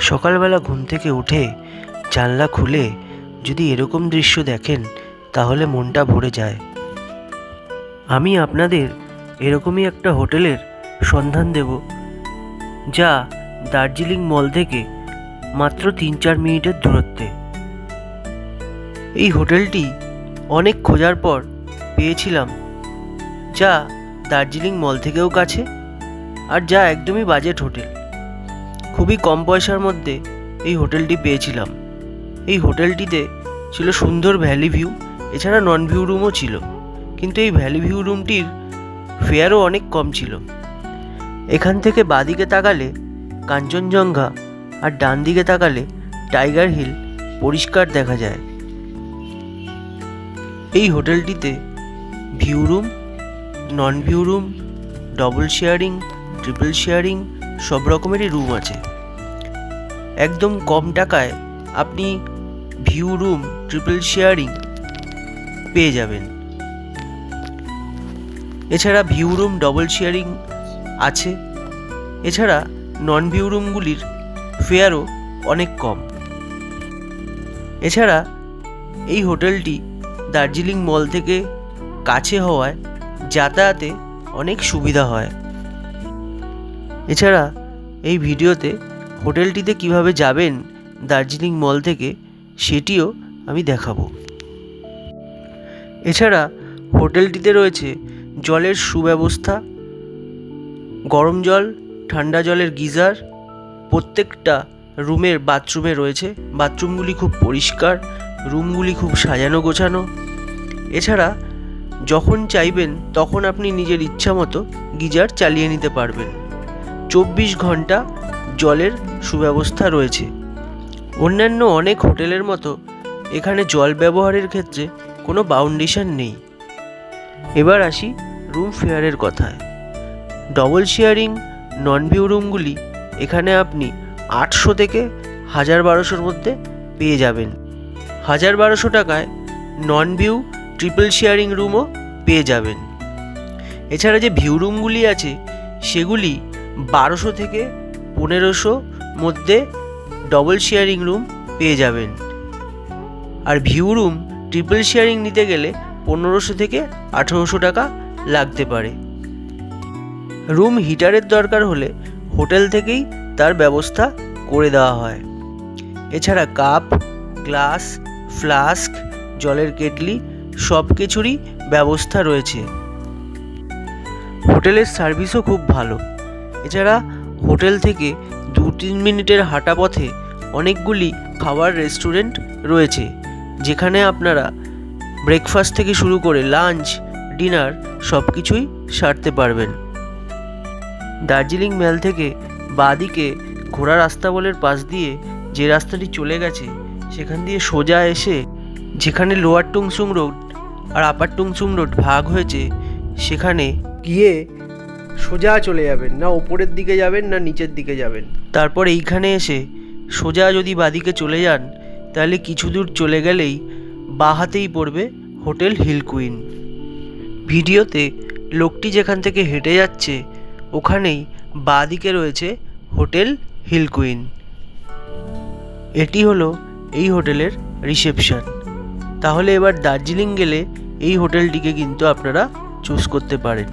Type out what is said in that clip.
সকালবেলা ঘুম থেকে উঠে জানলা খুলে যদি এরকম দৃশ্য দেখেন তাহলে মনটা ভরে যায়। আমি আপনাদের এরকমই একটা হোটেলের সন্ধান দেব, যা দার্জিলিং মল থেকে মাত্র 3-4 মিনিটের দূরত্বে। এই হোটেলটি অনেক খোঁজার পর পেয়েছিলাম, যা দার্জিলিং মল থেকেও কাছে আর যা একদমই বাজেট হোটেল। খুবই কম পয়সার মধ্যে এই হোটেলটি পেয়েছিলাম। এই হোটেলটিতে ছিল সুন্দর ভ্যালি ভিউ, এছাড়া নন ভিউ রুমও ছিল, কিন্তু এই ভ্যালি ভিউ রুমটির ফেয়ারও অনেক কম ছিল। এখান থেকে বাঁদিকে তাকালে কাঞ্চনজঙ্ঘা আর ডান দিকে তাকালে টাইগার হিল পরিষ্কার দেখা যায়। এই হোটেলটিতে view room, non view room, double sharing, triple sharing সব রকমেরই রুম আছে। একদম কম টাকায় আপনি ভিউ রুম, ট্রিপল শেয়ারিং পেয়ে যাবেন। এছাড়া ভিউ রুম, ডবল শেয়ারিং আছে। এছাড়া নন ভিউ রুমগুলির ফেয়ারও অনেক কম। এছাড়া এই হোটেলটি দার্জিলিং মল থেকে কাছে হওয়ায় যাতায়াতে অনেক সুবিধা হয়। এছাড়া এই ভিডিওতে হোটেলটিতে কিভাবে যাবেন দার্জিলিং মল থেকে সেটিও আমি দেখাবো। এছাড়া হোটেলটিতে রয়েছে জলের সুব্যবস্থা, গরম জল, ঠান্ডা জলের গিজার। প্রত্যেকটা রুমের বাথরুমে রয়েছে। বাথরুমগুলি খুব পরিষ্কার, রুমগুলি খুব সাজানো গোছানো। এছাড়া যখন চাইবেন তখন আপনি নিজের ইচ্ছা মতো গিজার চালিয়ে নিতে পারবেন। 24 ঘন্টা জলের সুব্যবস্থা রয়েছে। অন্যান্য অনেক হোটেলের মতো এখানে জল ব্যবহারের ক্ষেত্রে কোনো বাউন্ডেশন নেই। এবার আসি রুম ফেয়ারের কথায়। ডবল শেয়ারিং, নন ভিউ রুমগুলি এখানে আপনি 800 থেকে 1200-র মধ্যে পেয়ে যাবেন। 1200 টাকায় নন ভিউ, ট্রিপল শেয়ারিং রুমও পেয়ে যাবেন। এছাড়া যে ভিউ রুমগুলি আছে সেগুলি 1200 থেকে 1500 মধ্যে ডবল শেয়ারিং রুম পেয়ে যাবেন। আর ভিউ রুম, ট্রিপল শেয়ারিং নিতে গেলে 1500 থেকে 1800 টাকা লাগতে পারে। রুম হিটারের দরকার হলে হোটেল থেকেই তার ব্যবস্থা করে দেওয়া হয়। এছাড়া কাপ, গ্লাস, ফ্লাস্ক, জলের কেটলি সব কিছুরই ব্যবস্থা রয়েছে। হোটেলের সার্ভিসও খুব ভালো। এছাড়া হোটেল থেকে 2-3 মিনিটের হাঁটা পথে অনেকগুলি খাবার রেস্টুরেন্ট রয়েছে, যেখানে আপনারা ব্রেকফাস্ট থেকে শুরু করে লাঞ্চ, ডিনার সব কিছুই সারতে পারবেন। দার্জিলিং মেল থেকে বাঁদিকে ঘোড়া রাস্তা বলের পাশ দিয়ে যে রাস্তাটি চলে গেছে সেখান দিয়ে সোজা এসে যেখানে লোয়ার টুংসুং রোড আর আপার টুংসুং রোড ভাগ হয়েছে সেখানে গিয়ে সোজা চলে যাবেন, না ওপরের দিকে যাবেন না নিচের দিকে যাবেন। তারপর এইখানে এসে সোজা যদি বাঁদিকে চলে যান তাহলে কিছু দূর চলে গেলেই বাঁ হাতেই পড়বে হোটেল হিল কুইন। ভিডিওতে লোকটি যেখান থেকে হেঁটে যাচ্ছে ওখানেই বাঁদিকে রয়েছে হোটেল হিল কুইন। এটি হলো এই হোটেলের রিসেপশন। তাহলে এবার দার্জিলিং গেলে এই হোটেলটিকে কিন্তু আপনারা চুজ করতে পারেন।